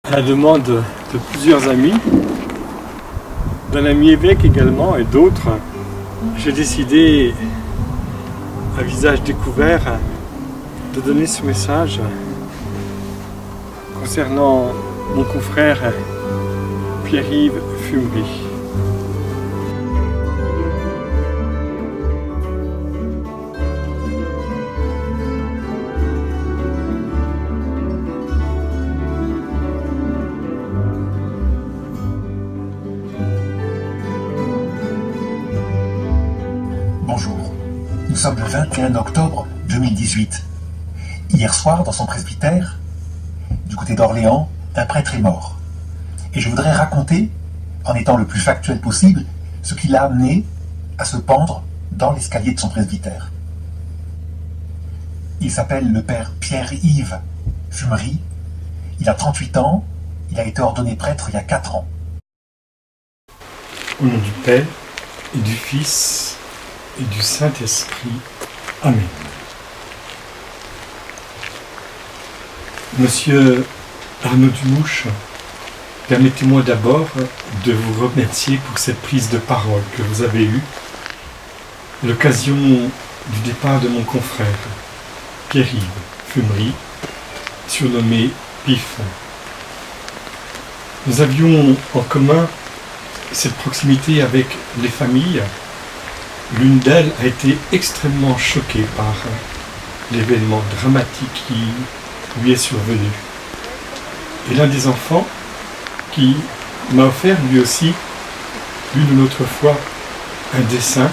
À la demande de plusieurs amis, d'un ami évêque également et d'autres, j'ai décidé, à visage découvert, de donner ce message concernant mon confrère Pierre-Yves Fumery. Bonjour, nous sommes le 21 octobre 2018. Hier soir, dans son presbytère, du côté d'Orléans, un prêtre est mort. Et je voudrais raconter, en étant le plus factuel possible, ce qui l'a amené à se pendre dans l'escalier de son presbytère. Il s'appelle le père Pierre-Yves Fumery. Il a 38 ans, il a été ordonné prêtre il y a 4 ans. Au nom du Père et du Fils et du Saint-Esprit. Amen. Monsieur Arnaud Dumouche, permettez-moi d'abord de vous remercier pour cette prise de parole que vous avez eue, l'occasion du départ de mon confrère, Pierre-Yves Fumery, surnommé Pif. Nous avions en commun cette proximité avec les familles. L'une d'elles a été extrêmement choquée par l'événement dramatique qui lui est survenu. Et l'un des enfants, qui m'a offert lui aussi, l'une ou l'autre fois, un dessin,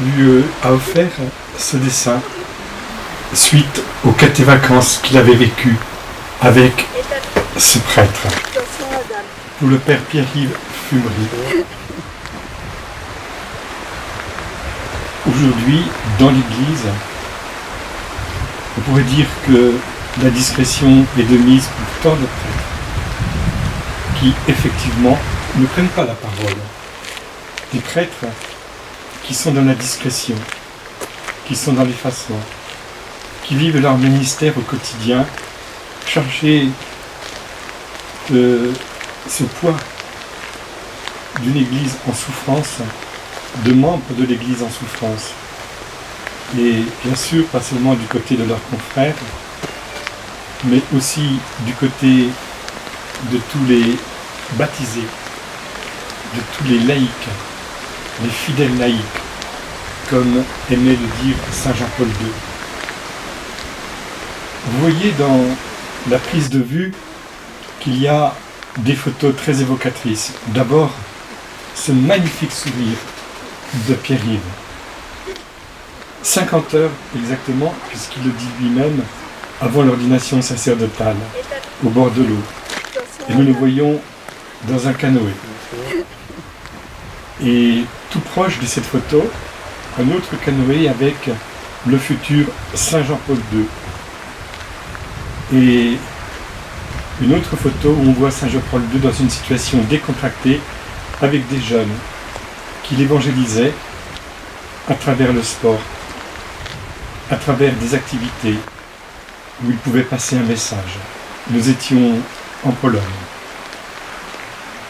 lui a offert ce dessin suite aux 4 vacances qu'il avait vécues avec ce prêtre. Pour le père Pierre-Yves Fumery. Aujourd'hui, dans l'Église, on pourrait dire que la discrétion est de mise pour tant de prêtres qui, effectivement, ne prennent pas la parole. Des prêtres qui sont dans la discrétion, qui sont dans l'effacement, qui vivent leur ministère au quotidien, chargés de ce poids d'une Église en souffrance, de membres de l'Église en souffrance. Et bien sûr, pas seulement du côté de leurs confrères, mais aussi du côté de tous les baptisés, de tous les laïcs, les fidèles laïcs, comme aimait le dire Saint Jean-Paul II. Vous voyez dans la prise de vue qu'il y a des photos très évocatrices. D'abord, ce magnifique sourire de Pierre-Yves. 50 heures exactement, puisqu'il le dit lui-même, avant l'ordination sacerdotale, au bord de l'eau. Et nous le voyons dans un canoë. Et tout proche de cette photo, un autre canoë avec le futur Saint Jean-Paul II. Et une autre photo où on voit Saint Jean-Paul II dans une situation décontractée avec des jeunes qu'il évangélisait à travers le sport, à travers des activités où il pouvait passer un message. Nous étions en Pologne.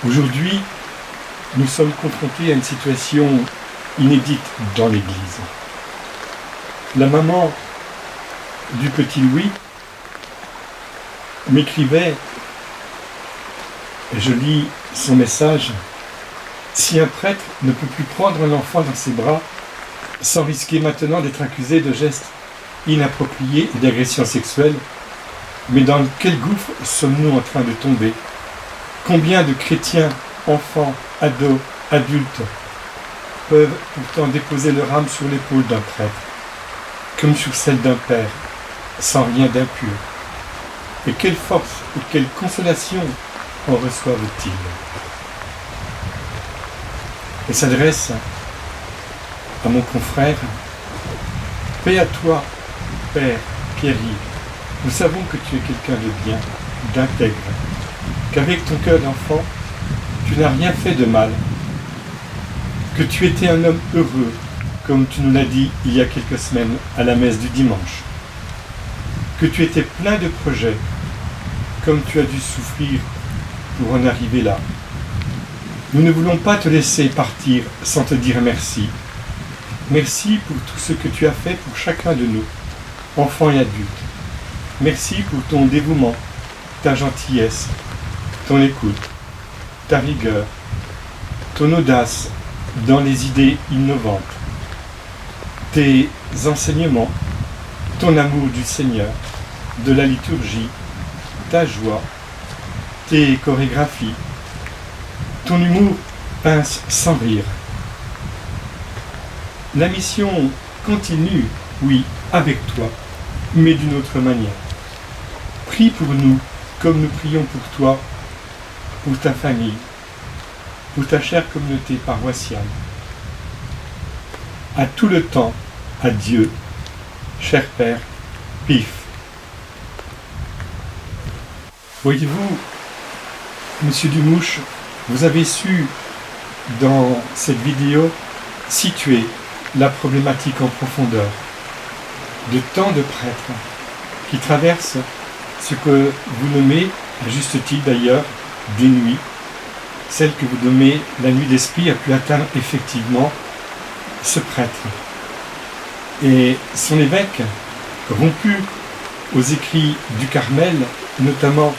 Aujourd'hui, nous sommes confrontés à une situation inédite dans l'Église. La maman du petit Louis m'écrivait, et je lis son message: si un prêtre ne peut plus prendre un enfant dans ses bras sans risquer maintenant d'être accusé de gestes inappropriés et d'agression sexuelle, mais dans quel gouffre sommes-nous en train de tomber? Combien de chrétiens, enfants, ados, adultes peuvent pourtant déposer leur âme sur l'épaule d'un prêtre, comme sur celle d'un père, sans rien d'impur? Et quelle force et quelle consolation en reçoivent-ils? Et s'adresse à mon confrère: paix à toi, Père Pierre-Yves. Nous savons que tu es quelqu'un de bien, d'intègre, qu'avec ton cœur d'enfant, tu n'as rien fait de mal, que tu étais un homme heureux, comme tu nous l'as dit il y a quelques semaines à la messe du dimanche, que tu étais plein de projets, comme tu as dû souffrir pour en arriver là. Nous ne voulons pas te laisser partir sans te dire merci. Merci pour tout ce que tu as fait pour chacun de nous, enfants et adultes. Merci pour ton dévouement, ta gentillesse, ton écoute, ta rigueur, ton audace dans les idées innovantes, tes enseignements, ton amour du Seigneur, de la liturgie, ta joie, tes chorégraphies, ton humour pince sans rire. La mission continue, oui, avec toi, mais d'une autre manière. Prie pour nous comme nous prions pour toi, pour ta famille, pour ta chère communauté paroissiale. À tout le temps, à Dieu, cher Père, Pif. Voyez-vous, Monsieur Dumouche, vous avez su, dans cette vidéo, situer la problématique en profondeur de tant de prêtres qui traversent ce que vous nommez, à juste titre d'ailleurs, des nuits. Celle que vous nommez la nuit d'esprit a pu atteindre effectivement ce prêtre. Et son évêque, rompu aux écrits du Carmel, notamment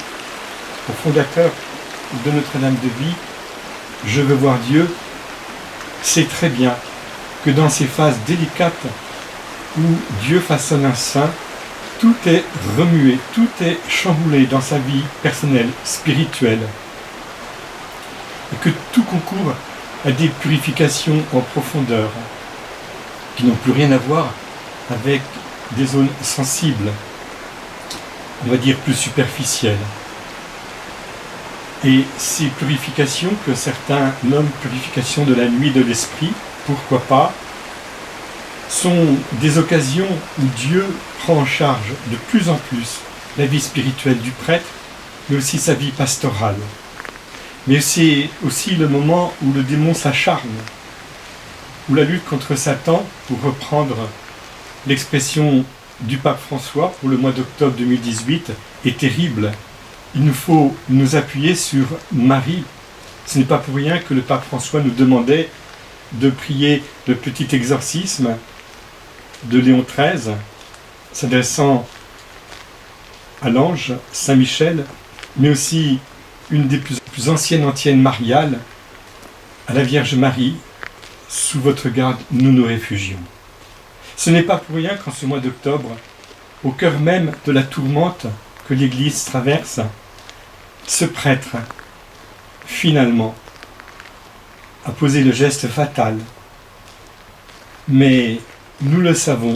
au fondateur de Notre-Dame de Vie, je veux voir Dieu, sait très bien que dans ces phases délicates où Dieu façonne un saint, tout est remué, tout est chamboulé dans sa vie personnelle, spirituelle, et que tout concourt à des purifications en profondeur qui n'ont plus rien à voir avec des zones sensibles, on va dire plus superficielles. Et ces purifications que certains nomment purification de la nuit de l'esprit, pourquoi pas, sont des occasions où Dieu prend en charge de plus en plus la vie spirituelle du prêtre, mais aussi sa vie pastorale. Mais c'est aussi le moment où le démon s'acharne, où la lutte contre Satan, pour reprendre l'expression du pape François pour le mois d'octobre 2018, est terrible. Il nous faut nous appuyer sur Marie. Ce n'est pas pour rien que le pape François nous demandait de prier le petit exorcisme de Léon XIII, s'adressant à l'ange Saint Michel, mais aussi une des plus anciennes antiennes mariales, à la Vierge Marie, sous votre garde nous nous réfugions. Ce n'est pas pour rien qu'en ce mois d'octobre, au cœur même de la tourmente que l'Église traverse, ce prêtre, finalement, a posé le geste fatal. Mais nous le savons,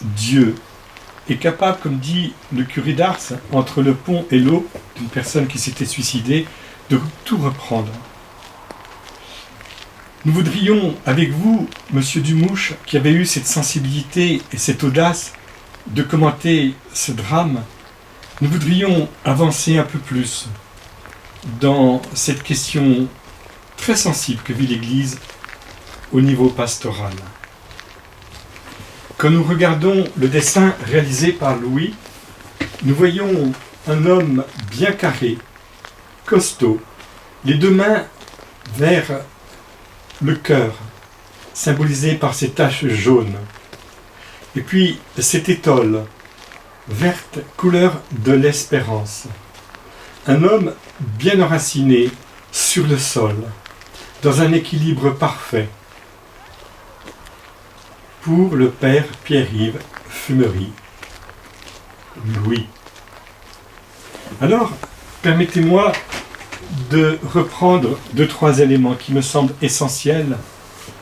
Dieu est capable, comme dit le curé d'Ars, entre le pont et l'eau, d'une personne qui s'était suicidée, de tout reprendre. Nous voudrions, avec vous, Monsieur Dumouche, qui avait eu cette sensibilité et cette audace de commenter ce drame, nous voudrions avancer un peu plus dans cette question très sensible que vit l'Église au niveau pastoral. Quand nous regardons le dessin réalisé par Louis, nous voyons un homme bien carré, costaud, les deux mains vers le cœur, symbolisé par ces taches jaunes, et puis cette étole verte, couleur de l'espérance. Un homme bien enraciné sur le sol, dans un équilibre parfait. Pour le père Pierre-Yves Fumery, Louis. Alors, permettez-moi de reprendre 2-3 éléments qui me semblent essentiels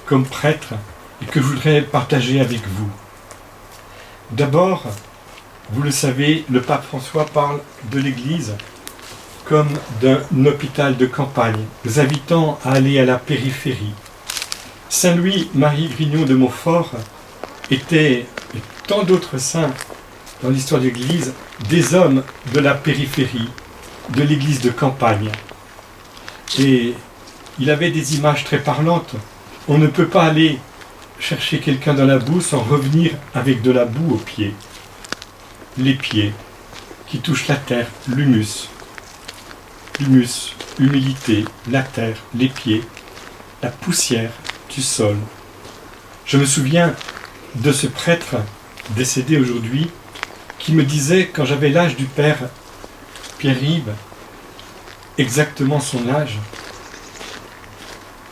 comme prêtre et que je voudrais partager avec vous. D'abord, vous le savez, le pape François parle de l'Église comme d'un hôpital de campagne, nous invitant à aller à la périphérie. Saint Louis-Marie Grignon de Montfort était, et tant d'autres saints dans l'histoire de l'Église, des hommes de la périphérie, de l'Église de campagne. Et il avait des images très parlantes. On ne peut pas aller chercher quelqu'un dans la boue sans revenir avec de la boue aux pieds. Les pieds qui touchent la terre, l'humus. Humus, humilité, la terre, les pieds, la poussière du sol. Je me souviens de ce prêtre décédé aujourd'hui qui me disait, quand j'avais l'âge du père Pierre-Yves, exactement son âge,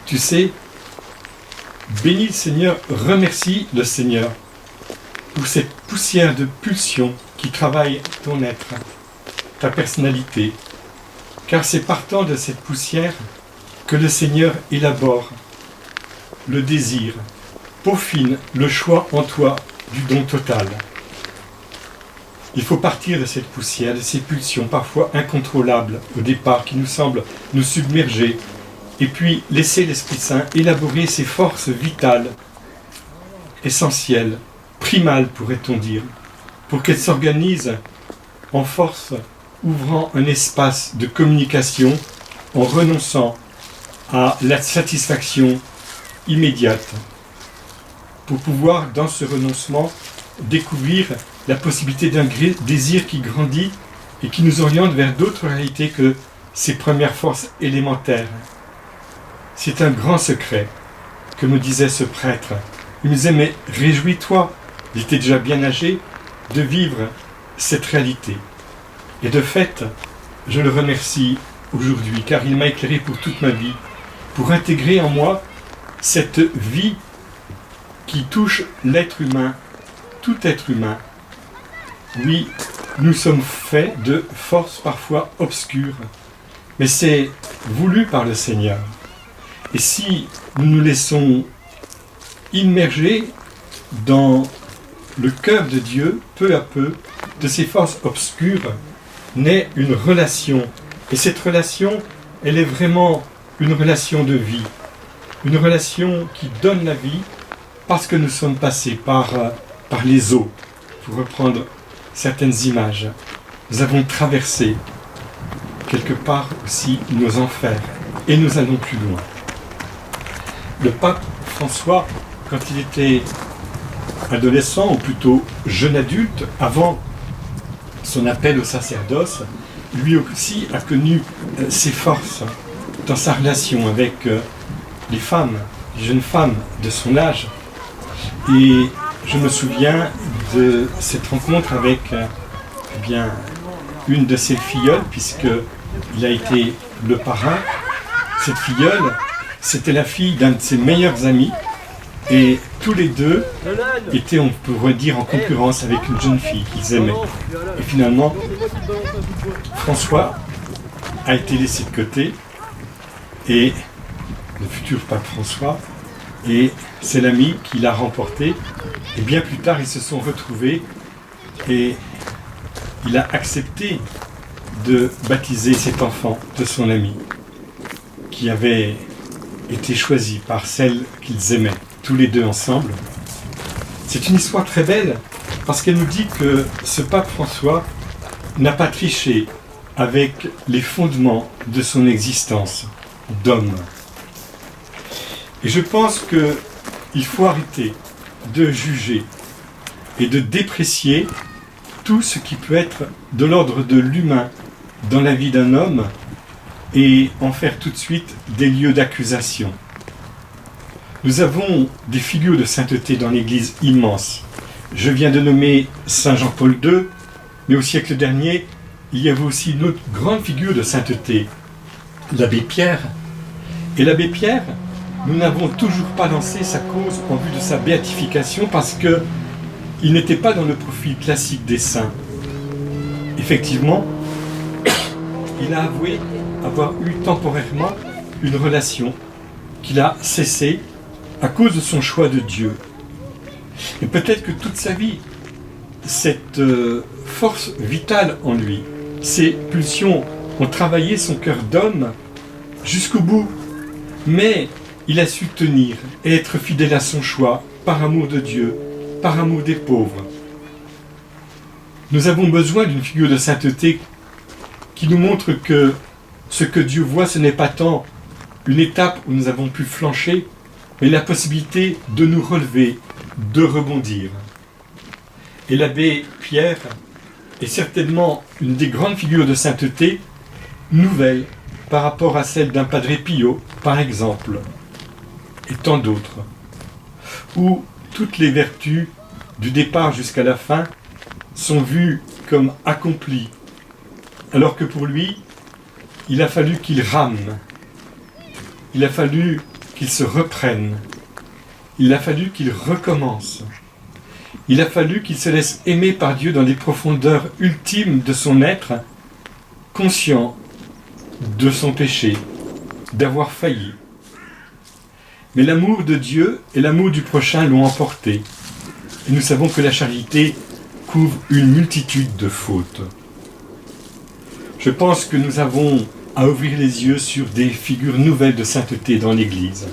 tu sais, bénis le Seigneur, remercie le Seigneur pour cette poussière de pulsion qui travaille ton être, ta personnalité, car c'est partant de cette poussière que le Seigneur élabore le désir, peaufine le choix en toi du don total. Il faut partir de cette poussière, de ces pulsions parfois incontrôlables au départ qui nous semblent nous submerger, et puis laisser l'Esprit Saint élaborer ces forces vitales, essentielles, primales pourrait-on dire, pour qu'elles s'organisent en force, ouvrant un espace de communication en renonçant à la satisfaction immédiate, pour pouvoir dans ce renoncement découvrir la possibilité d'un désir qui grandit et qui nous oriente vers d'autres réalités que ces premières forces élémentaires. C'est un grand secret que me disait ce prêtre. Il me disait, mais réjouis-toi, il était déjà bien âgé, de vivre cette réalité. Et de fait, je le remercie aujourd'hui, car il m'a éclairé pour toute ma vie, pour intégrer en moi cette vie qui touche l'être humain, tout être humain. Oui, nous sommes faits de forces parfois obscures, mais c'est voulu par le Seigneur. Et si nous nous laissons immerger dans le cœur de Dieu, peu à peu, de ces forces obscures, naît une relation. Et cette relation, elle est vraiment une relation de vie. Une relation qui donne la vie parce que nous sommes passés par les eaux, pour reprendre certaines images. Nous avons traversé quelque part aussi nos enfers et nous allons plus loin. Le pape François, quand il était adolescent, ou plutôt jeune adulte, avant son appel au sacerdoce, lui aussi a connu ses forces dans sa relation avec les femmes, les jeunes femmes de son âge. Et je me souviens de cette rencontre avec une de ses filleules, puisqu'il a été le parrain. Cette filleule, c'était la fille d'un de ses meilleurs amis, et tous les deux étaient, on pourrait dire, en concurrence avec une jeune fille qu'ils aimaient. Et finalement, François a été laissé de côté, et le futur pape François, et c'est l'ami qui l'a remporté, et bien plus tard ils se sont retrouvés, et il a accepté de baptiser cet enfant de son ami, qui avait été choisi par celle qu'ils aimaient, tous les deux ensemble. C'est une histoire très belle, parce qu'elle nous dit que ce pape François n'a pas triché avec les fondements de son existence d'homme. Et je pense qu'il faut arrêter de juger et de déprécier tout ce qui peut être de l'ordre de l'humain dans la vie d'un homme et en faire tout de suite des lieux d'accusation. Nous avons des figures de sainteté dans l'Église immenses. Je viens de nommer Saint Jean-Paul II, mais au siècle dernier, il y avait aussi une autre grande figure de sainteté, l'abbé Pierre. Et l'abbé Pierre, nous n'avons toujours pas lancé sa cause en vue de sa béatification parce qu'il n'était pas dans le profil classique des saints. Effectivement, il a avoué avoir eu temporairement une relation qu'il a cessée à cause de son choix de Dieu. Et peut-être que toute sa vie, cette force vitale en lui, ces pulsions ont travaillé son cœur d'homme jusqu'au bout. Mais il a su tenir et être fidèle à son choix par amour de Dieu, par amour des pauvres. Nous avons besoin d'une figure de sainteté qui nous montre que ce que Dieu voit, ce n'est pas tant une étape où nous avons pu flancher, mais la possibilité de nous relever, de rebondir. Et l'abbé Pierre est certainement une des grandes figures de sainteté nouvelle par rapport à celle d'un Padre Pio, par exemple, et tant d'autres, où toutes les vertus du départ jusqu'à la fin sont vues comme accomplies, alors que pour lui, il a fallu qu'il rame, il a fallu qu'il se reprenne, il a fallu qu'il recommence, il a fallu qu'il se laisse aimer par Dieu dans les profondeurs ultimes de son être, conscient de son péché, d'avoir failli. Mais l'amour de Dieu et l'amour du prochain l'ont emporté. Et nous savons que la charité couvre une multitude de fautes. Je pense que nous avons à ouvrir les yeux sur des figures nouvelles de sainteté dans l'Église.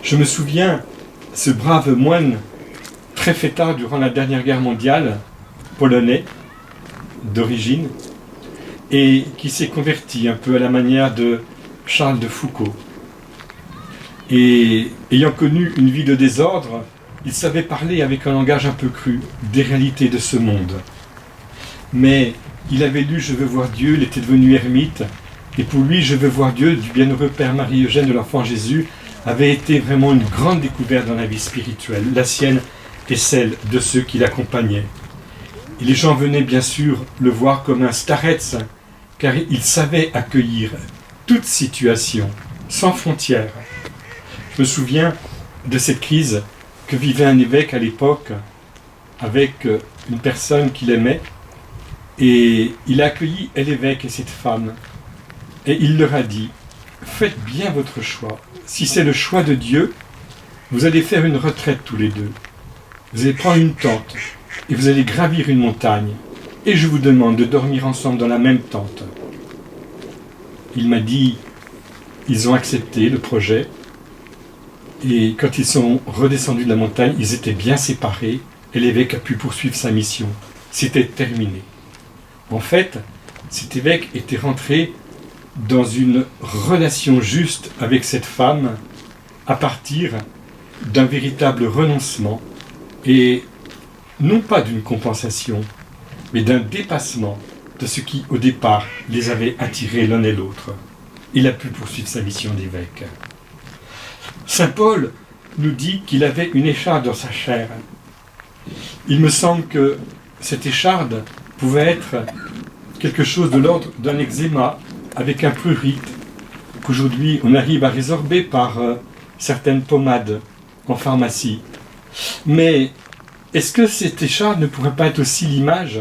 Je me souviens, ce brave moine, très fêtard durant la dernière guerre mondiale, polonais d'origine, et qui s'est converti un peu à la manière de Charles de Foucault. Et ayant connu une vie de désordre, il savait parler avec un langage un peu cru des réalités de ce monde. Mais il avait lu « Je veux voir Dieu », il était devenu ermite, et pour lui « Je veux voir Dieu » du bienheureux Père Marie-Eugène de l'Enfant Jésus avait été vraiment une grande découverte dans la vie spirituelle, la sienne et celle de ceux qui l'accompagnaient. Et les gens venaient bien sûr le voir comme un starets, car il savait accueillir toute situation, sans frontières. Je me souviens de cette crise que vivait un évêque à l'époque avec une personne qu'il aimait, et il a accueilli l'évêque et cette femme, et il leur a dit « Faites bien votre choix. Si c'est le choix de Dieu, vous allez faire une retraite tous les deux. Vous allez prendre une tente, et vous allez gravir une montagne, et je vous demande de dormir ensemble dans la même tente. » Il m'a dit, ils ont accepté le projet, et quand ils sont redescendus de la montagne, ils étaient bien séparés, et l'évêque a pu poursuivre sa mission. C'était terminé. En fait, cet évêque était rentré dans une relation juste avec cette femme à partir d'un véritable renoncement, et non pas d'une compensation, mais d'un dépassement de ce qui, au départ, les avait attirés l'un et l'autre. Il a pu poursuivre sa mission d'évêque. Saint Paul nous dit qu'il avait une écharde dans sa chair. Il me semble que cette écharde pouvait être quelque chose de l'ordre d'un eczéma avec un prurite qu'aujourd'hui on arrive à résorber par certaines pommades en pharmacie. Mais est-ce que cette écharde ne pourrait pas être aussi l'image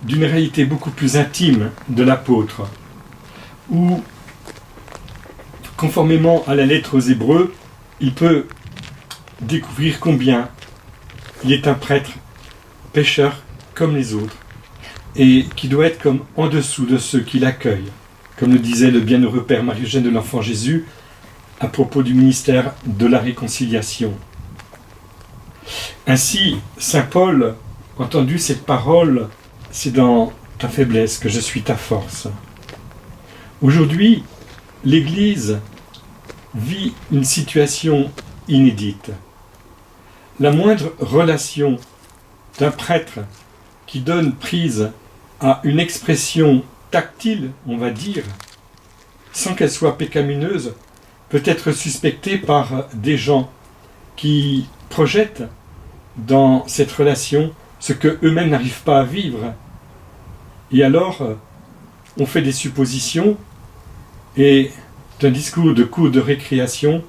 d'une réalité beaucoup plus intime de l'apôtre, où, conformément à la lettre aux Hébreux, il peut découvrir combien il est un prêtre pécheur comme les autres, et qui doit être comme en dessous de ceux qui l'accueillent, comme le disait le bienheureux Père Marie-Eugène de l'Enfant Jésus à propos du ministère de la réconciliation. Ainsi, saint Paul, entendu cette parole, c'est dans ta faiblesse que je suis ta force. Aujourd'hui, l'Église vit une situation inédite. La moindre relation d'un prêtre qui donne prise à une expression tactile, on va dire, sans qu'elle soit pécamineuse, peut être suspectée par des gens qui projettent dans cette relation ce que eux-mêmes n'arrivent pas à vivre. Et alors, on fait des suppositions, et d'un discours de cours de récréation,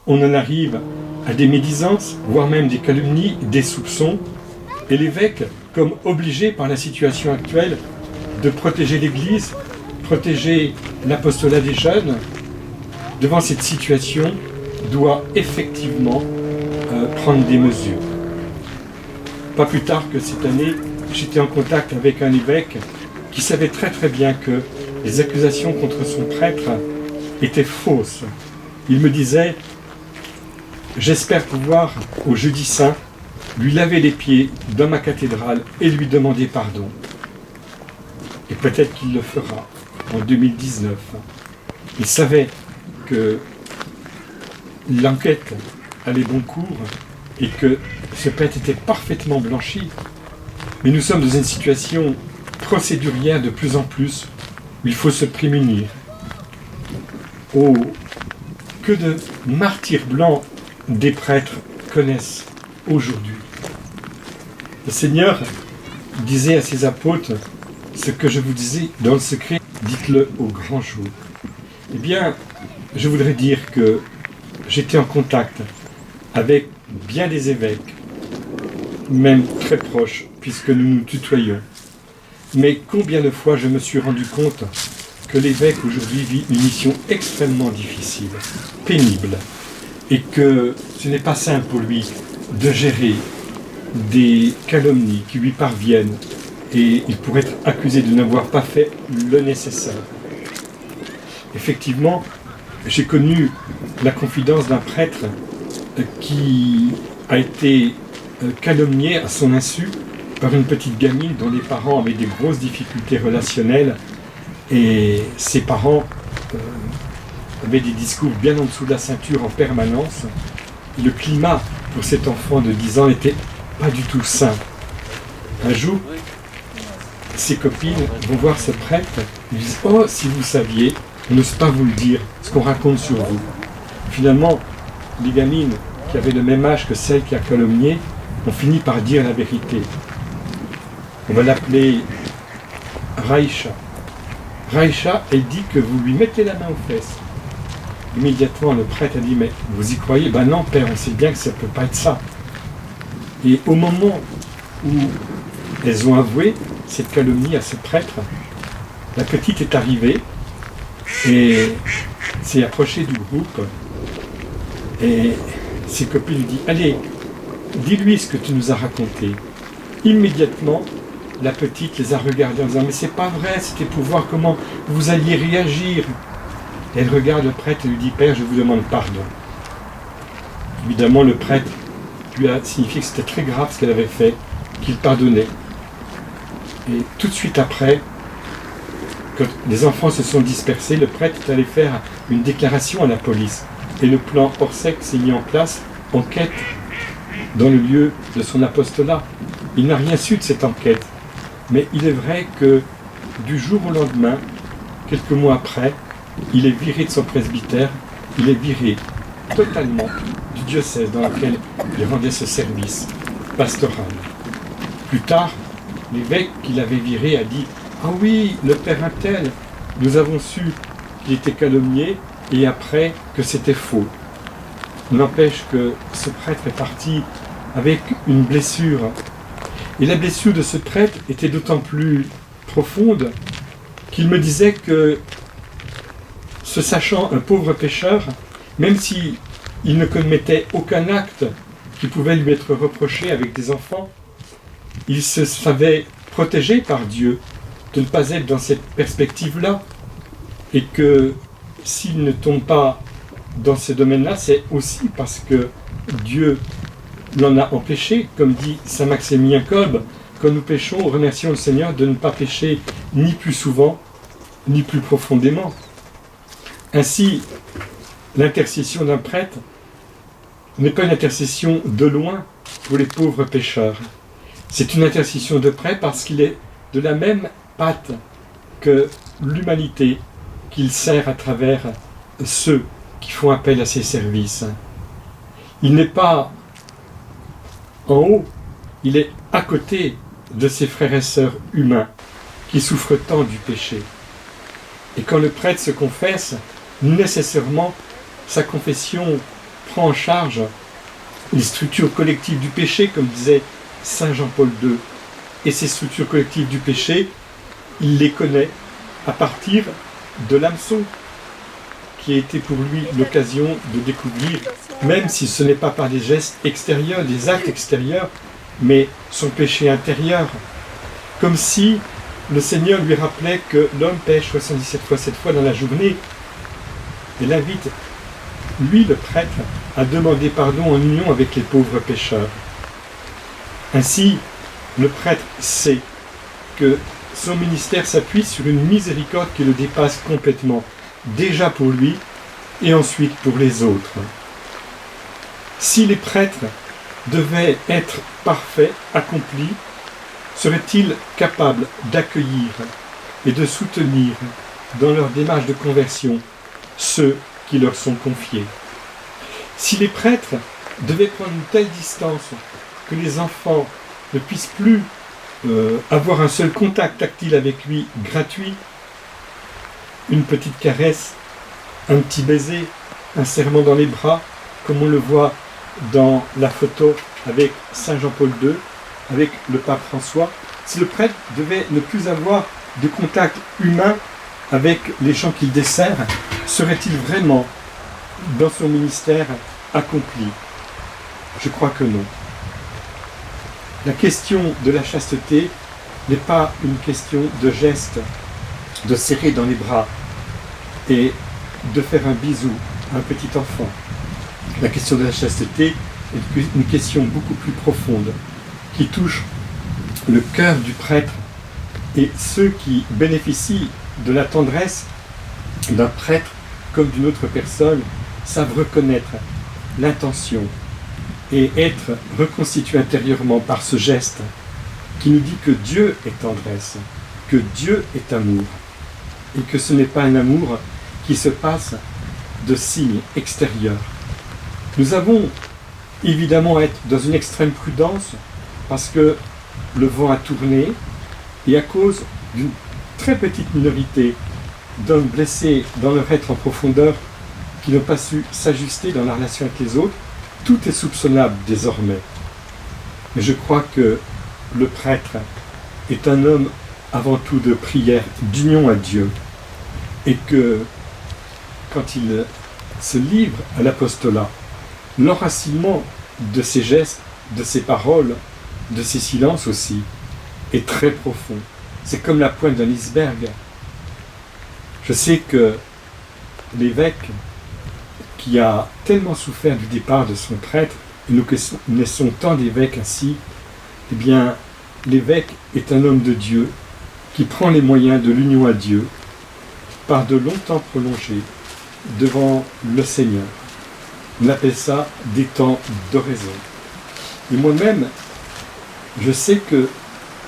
on en arrive à des médisances, voire même des calomnies, des soupçons, et l'évêque, comme obligé par la situation actuelle de protéger l'Église, protéger l'apostolat des jeunes, devant cette situation, doit effectivement prendre des mesures. Pas plus tard que cette année, j'étais en contact avec un évêque qui savait très très bien que les accusations contre son prêtre étaient fausses. Il me disait « J'espère pouvoir, au jeudi saint, lui laver les pieds dans ma cathédrale et lui demander pardon. » Et peut-être qu'il le fera en 2019. Il savait que l'enquête allait bon cours et que ce prêtre était parfaitement blanchi. Mais nous sommes dans une situation procédurière de plus en plus il faut se prémunir. Oh, que de martyrs blancs des prêtres connaissent aujourd'hui. Le Seigneur disait à ses apôtres, ce que je vous disais dans le secret, dites-le au grand jour. Eh bien, je voudrais dire que j'étais en contact avec bien des évêques, même très proches, puisque nous nous tutoyons. Mais combien de fois je me suis rendu compte que l'évêque aujourd'hui vit une mission extrêmement difficile, pénible, et que ce n'est pas simple pour lui de gérer des calomnies qui lui parviennent, et il pourrait être accusé de n'avoir pas fait le nécessaire. Effectivement, j'ai connu la confidence d'un prêtre qui a été calomnié à son insu par une petite gamine dont les parents avaient des grosses difficultés relationnelles, et ses parents avaient des discours bien en dessous de la ceinture en permanence. Le climat pour cet enfant de 10 ans n'était pas du tout sain. Un jour, ses copines vont voir ce prêtre, ils disent « Oh, si vous saviez, on n'ose pas vous le dire, ce qu'on raconte sur vous. » Finalement, les gamines qui avaient le même âge que celle qui a calomnié ont fini par dire la vérité. On va l'appeler Raïcha. Raïcha, elle dit que vous lui mettez la main aux fesses. Immédiatement, le prêtre a dit « Mais vous y croyez ?» « Ben non, père, on sait bien que ça ne peut pas être ça. » Et au moment où elles ont avoué cette calomnie à ce prêtre, la petite est arrivée et s'est approchée du groupe, et ses copines lui disent « Allez, dis-lui ce que tu nous as raconté. » Immédiatement, la petite les a regardés en disant « Mais c'est pas vrai, c'était pour voir comment vous alliez réagir. » Elle regarde le prêtre et lui dit « Père, je vous demande pardon. » Évidemment, le prêtre lui a signifié que c'était très grave ce qu'elle avait fait, qu'il pardonnait. Et tout de suite après, quand les enfants se sont dispersés, le prêtre est allé faire une déclaration à la police. Et le plan Orsec s'est mis en place, enquête dans le lieu de son apostolat. Il n'a rien su de cette enquête. Mais il est vrai que du jour au lendemain, quelques mois après, il est viré de son presbytère, il est viré totalement du diocèse dans lequel il rendait ce service pastoral. Plus tard, l'évêque qui l'avait viré a dit « Ah oui, le père untel, nous avons su qu'il était calomnié et après que c'était faux. » N'empêche que ce prêtre est parti avec une blessure. Et la blessure de ce prêtre était d'autant plus profonde qu'il me disait que, se sachant un pauvre pécheur, même si il ne commettait aucun acte qui pouvait lui être reproché avec des enfants, il se savait protégé par Dieu de ne pas être dans cette perspective-là, et que s'il ne tombe pas dans ce domaine-là, c'est aussi parce que Dieu l'en a empêché, comme dit saint Maximilien Kolbe, quand nous péchons, remercions le Seigneur de ne pas pécher ni plus souvent, ni plus profondément. Ainsi, l'intercession d'un prêtre n'est pas une intercession de loin pour les pauvres pécheurs. C'est une intercession de près parce qu'il est de la même patte que l'humanité qu'il sert à travers ceux qui font appel à ses services. Il n'est pas en haut, il est à côté de ses frères et sœurs humains qui souffrent tant du péché. Et quand le prêtre se confesse, nécessairement, sa confession prend en charge les structures collectives du péché, comme disait saint Jean-Paul II. Et ces structures collectives du péché, il les connaît à partir de l'hameçon, qui a été pour lui l'occasion de découvrir, même si ce n'est pas par des gestes extérieurs, des actes extérieurs, mais son péché intérieur. Comme si le Seigneur lui rappelait que l'homme pêche 77 fois 7 fois dans la journée, et l'invite, lui le prêtre, à demander pardon en union avec les pauvres pécheurs. Ainsi, le prêtre sait que son ministère s'appuie sur une miséricorde qui le dépasse complètement, déjà pour lui et ensuite pour les autres. Si les prêtres devaient être parfaits, accomplis, seraient-ils capables d'accueillir et de soutenir dans leur démarche de conversion ceux qui leur sont confiés. Si les prêtres devaient prendre une telle distance que les enfants ne puissent plus avoir un seul contact tactile avec lui gratuit, une petite caresse, un petit baiser, un serment dans les bras, comme on le voit dans la photo avec Saint Jean-Paul II, avec le pape François, si le prêtre devait ne plus avoir de contact humain avec les gens qu'il dessert, serait-il vraiment dans son ministère accompli? Je crois que non. La question de la chasteté n'est pas une question de geste, de serrer dans les bras et de faire un bisou à un petit enfant. La question de la chasteté est une question beaucoup plus profonde, qui touche le cœur du prêtre, et ceux qui bénéficient de la tendresse d'un prêtre comme d'une autre personne savent reconnaître l'intention et être reconstitués intérieurement par ce geste qui nous dit que Dieu est tendresse, que Dieu est amour, et que ce n'est pas un amour qui se passe de signes extérieurs. Nous avons évidemment à être dans une extrême prudence parce que le vent a tourné et à cause d'une très petite minorité d'hommes blessés dans leur être en profondeur qui n'ont pas su s'ajuster dans la relation avec les autres, tout est soupçonnable désormais. Mais je crois que le prêtre est un homme avant tout de prière, d'union à Dieu, et que quand il se livre à l'apostolat, l'enracinement de ses gestes, de ses paroles, de ses silences aussi, est très profond. C'est comme la pointe d'un iceberg. Je sais que l'évêque, qui a tellement souffert du départ de son prêtre, et nous connaissons tant d'évêques ainsi, eh bien, l'évêque est un homme de Dieu qui prend les moyens de l'union à Dieu par de longs temps prolongés devant le Seigneur. On appelle ça des temps d'oraison. Et moi-même, je sais que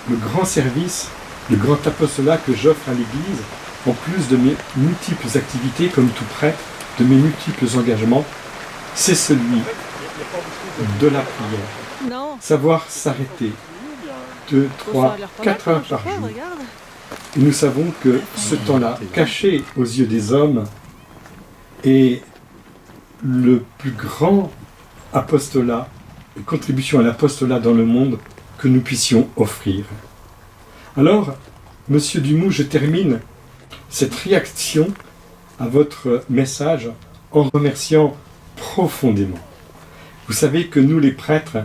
le grand service, le grand apostolat que j'offre à l'Église, en plus de mes multiples activités comme tout prêtre, de mes multiples engagements, c'est celui de la prière. Non. Savoir s'arrêter 2, 3, 4 heures par jour. Et nous savons que ce temps-là, caché aux yeux des hommes, est le plus grand apostolat, contribution à l'apostolat dans le monde que nous puissions offrir. Alors, Monsieur Dumoux, je termine cette réaction à votre message en remerciant profondément. Vous savez que nous, les prêtres,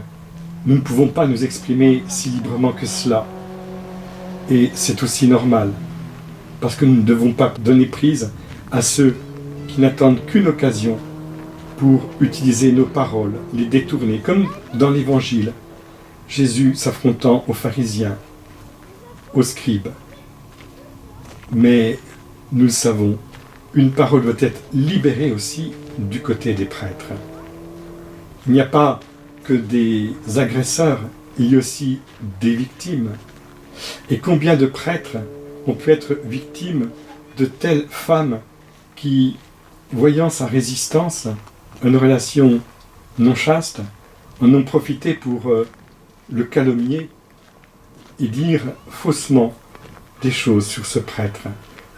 nous ne pouvons pas nous exprimer si librement que cela. Et c'est aussi normal, parce que nous ne devons pas donner prise à ceux qui n'attendent qu'une occasion pour utiliser nos paroles, les détourner, comme dans l'Évangile, Jésus s'affrontant aux pharisiens, aux scribes. Mais nous le savons, une parole doit être libérée aussi du côté des prêtres. Il n'y a pas que des agresseurs, il y a aussi des victimes. Et combien de prêtres ont pu être victimes de telles femmes qui, voyant sa résistance à une relation non chaste, en ont profité pour le calomnier et dire faussement des choses sur ce prêtre.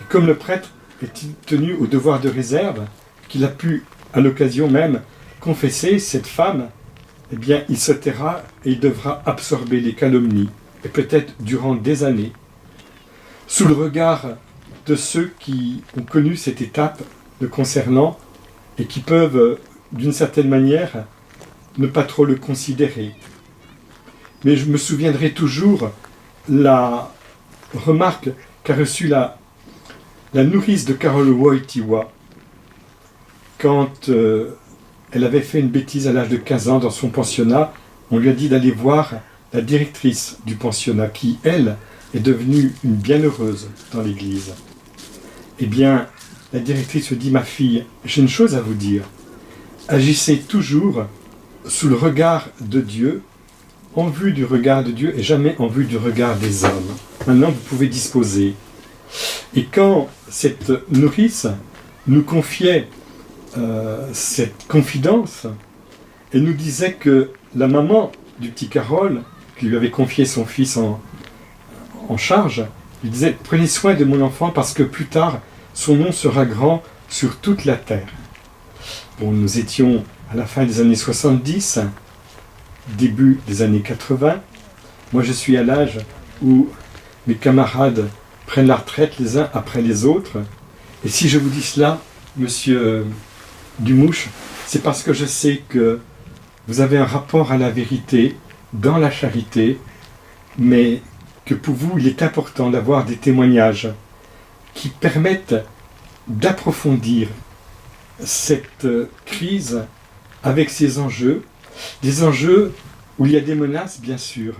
Et comme le prêtre est tenu au devoir de réserve, qu'il a pu, à l'occasion même, confesser cette femme, eh bien, il se taira et il devra absorber les calomnies, et peut-être durant des années, sous le regard de ceux qui ont connu cette étape le concernant et qui peuvent, d'une certaine manière, ne pas trop le considérer. Mais je me souviendrai toujours la remarque qu'a reçue la nourrice de Carole Wojtyła quand elle avait fait une bêtise à l'âge de 15 ans dans son pensionnat. On lui a dit d'aller voir la directrice du pensionnat qui, elle, est devenue une bienheureuse dans l'église. Eh bien, la directrice lui dit « Ma fille, j'ai une chose à vous dire. Agissez toujours sous le regard de Dieu, en vue du regard de Dieu et jamais en vue du regard des hommes. Maintenant, vous pouvez disposer. » Et quand cette nourrice nous confiait cette confidence, elle nous disait que la maman du petit Carole, qui lui avait confié son fils en charge, lui disait « Prenez soin de mon enfant parce que plus tard, son nom sera grand sur toute la terre. » Bon, nous étions à la fin des années 70, début des années 80. Moi, je suis à l'âge où mes camarades prennent la retraite les uns après les autres. Et si je vous dis cela, monsieur Dumouche, c'est parce que je sais que vous avez un rapport à la vérité dans la charité, mais que pour vous, il est important d'avoir des témoignages qui permettent d'approfondir cette crise avec ses enjeux, des enjeux où il y a des menaces, bien sûr,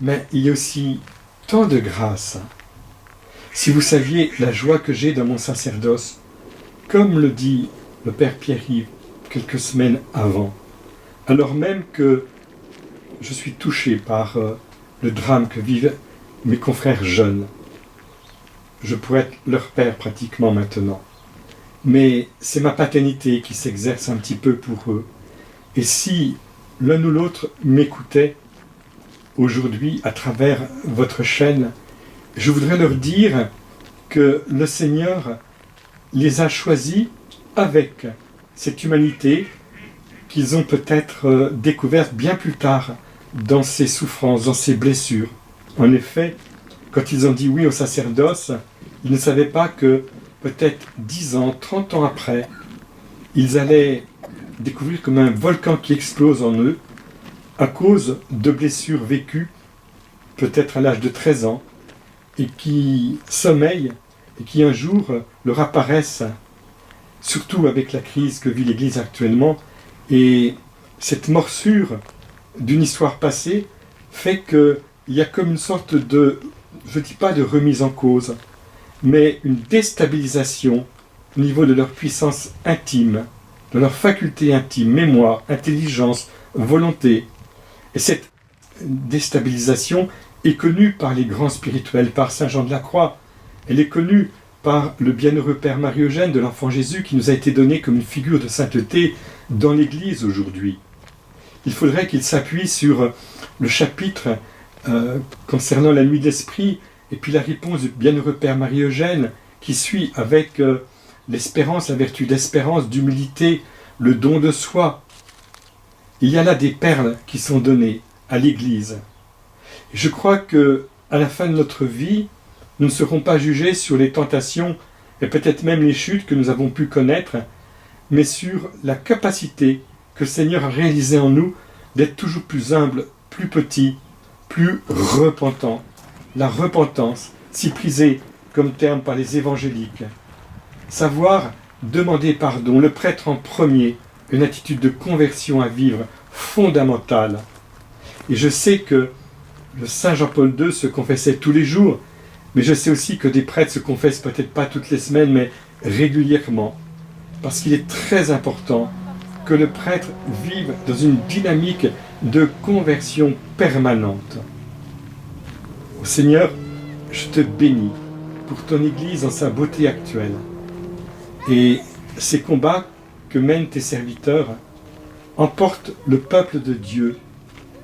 mais il y a aussi tant de grâce. Si vous saviez la joie que j'ai dans mon sacerdoce, comme le dit le Père Pierre-Yves quelques semaines avant, alors même que je suis touché par le drame que vivent mes confrères jeunes. Je pourrais être leur père pratiquement maintenant. Mais c'est ma paternité qui s'exerce un petit peu pour eux. Et si l'un ou l'autre m'écoutait aujourd'hui à travers votre chaîne, je voudrais leur dire que le Seigneur les a choisis avec cette humanité qu'ils ont peut-être découverte bien plus tard dans ces souffrances, dans ces blessures. En effet, quand ils ont dit oui au sacerdoce, ils ne savaient pas que peut-être 10 ans, 30 ans après, ils allaient découvrir comme un volcan qui explose en eux à cause de blessures vécues, peut-être à l'âge de 13 ans, et qui sommeillent et qui un jour leur apparaissent, surtout avec la crise que vit l'Église actuellement, et cette morsure d'une histoire passée fait qu'il y a comme une sorte de, je ne dis pas de remise en cause, mais une déstabilisation au niveau de leur puissance intime, de leur faculté intime, mémoire, intelligence, volonté. Et cette déstabilisation est connue par les grands spirituels, par Saint Jean de la Croix. Elle est connue par le bienheureux Père Marie-Eugène de l'Enfant Jésus qui nous a été donné comme une figure de sainteté dans l'Église aujourd'hui. Il faudrait qu'il s'appuie sur le chapitre concernant la nuit de l'Esprit et puis la réponse du bienheureux Père Marie-Eugène qui suit avec l'espérance, la vertu d'espérance, d'humilité, le don de soi. Il y a là des perles qui sont données à l'Église. Et je crois que à la fin de notre vie, nous ne serons pas jugés sur les tentations et peut-être même les chutes que nous avons pu connaître, mais sur la capacité que le Seigneur a réalisée en nous d'être toujours plus humble, plus petit, plus repentant. La repentance, si prisée comme terme par les évangéliques. Savoir demander pardon, le prêtre en premier, une attitude de conversion à vivre fondamentale. Et je sais que le Saint Jean-Paul II se confessait tous les jours, mais je sais aussi que des prêtres se confessent peut-être pas toutes les semaines, mais régulièrement. Parce qu'il est très important que le prêtre vive dans une dynamique de conversion permanente. Ô Seigneur, je te bénis pour ton Église dans sa beauté actuelle. Et ces combats que mènent tes serviteurs emportent le peuple de Dieu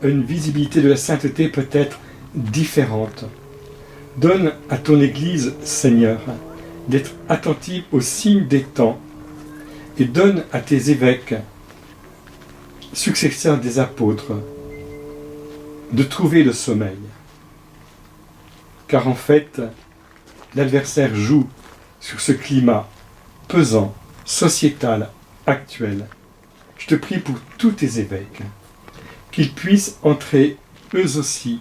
à une visibilité de la sainteté peut-être différente. Donne à ton Église, Seigneur, d'être attentive aux signes des temps et donne à tes évêques, successeurs des apôtres, de trouver le sommeil. Car en fait, l'adversaire joue sur ce climat pesant, sociétal, actuel. Je te prie pour tous tes évêques, qu'ils puissent entrer eux aussi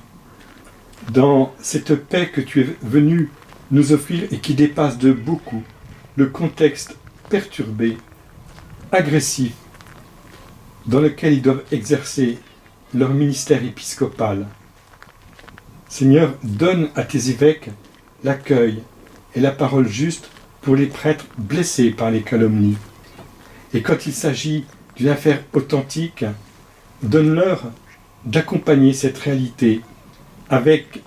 dans cette paix que tu es venu nous offrir et qui dépasse de beaucoup le contexte perturbé, agressif, dans lequel ils doivent exercer leur ministère épiscopal. Seigneur, donne à tes évêques l'accueil et la parole juste pour les prêtres blessés par les calomnies. Et quand il s'agit d'une affaire authentique, donne-leur d'accompagner cette réalité avec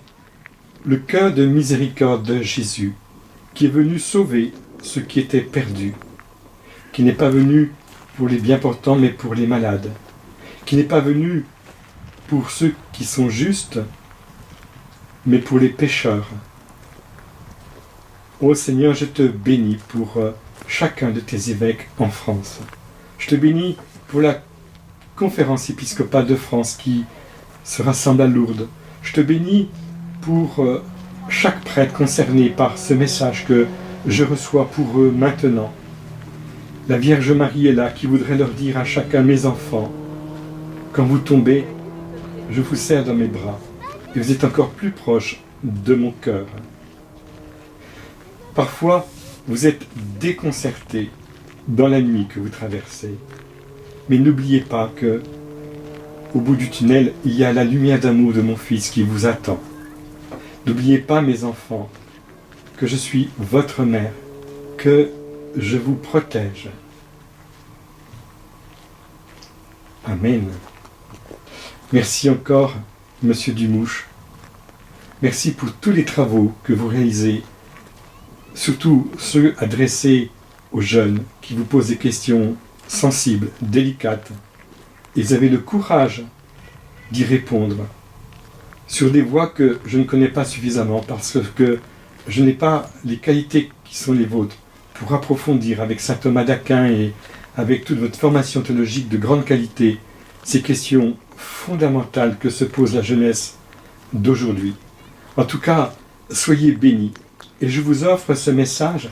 le cœur de miséricorde de Jésus, qui est venu sauver ce qui était perdu, qui n'est pas venu pour les bien portants, mais pour les malades, qui n'est pas venu pour ceux qui sont justes, mais pour les pécheurs. Ô Seigneur, je te bénis pour chacun de tes évêques en France. Je te bénis pour la conférence épiscopale de France qui se rassemble à Lourdes. Je te bénis pour chaque prêtre concerné par ce message que je reçois pour eux maintenant. La Vierge Marie est là qui voudrait leur dire à chacun: mes enfants, quand vous tombez, je vous serre dans mes bras et vous êtes encore plus proche de mon cœur. Parfois, vous êtes déconcertés dans la nuit que vous traversez. Mais n'oubliez pas que, au bout du tunnel, il y a la lumière d'amour de mon Fils qui vous attend. N'oubliez pas, mes enfants, que je suis votre mère, que je vous protège. Amen. Merci encore, Monsieur Dumouche. Merci pour tous les travaux que vous réalisez, surtout ceux adressés aux jeunes qui vous posent des questions sensibles, délicates. Et vous avez le courage d'y répondre sur des voies que je ne connais pas suffisamment parce que je n'ai pas les qualités qui sont les vôtres pour approfondir avec saint Thomas d'Aquin et avec toute votre formation théologique de grande qualité ces questions fondamentales que se pose la jeunesse d'aujourd'hui. En tout cas, soyez bénis. Et je vous offre ce message.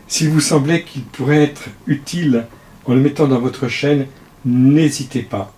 S'il vous semblait qu'il pourrait être utile en le mettant dans votre chaîne, n'hésitez pas.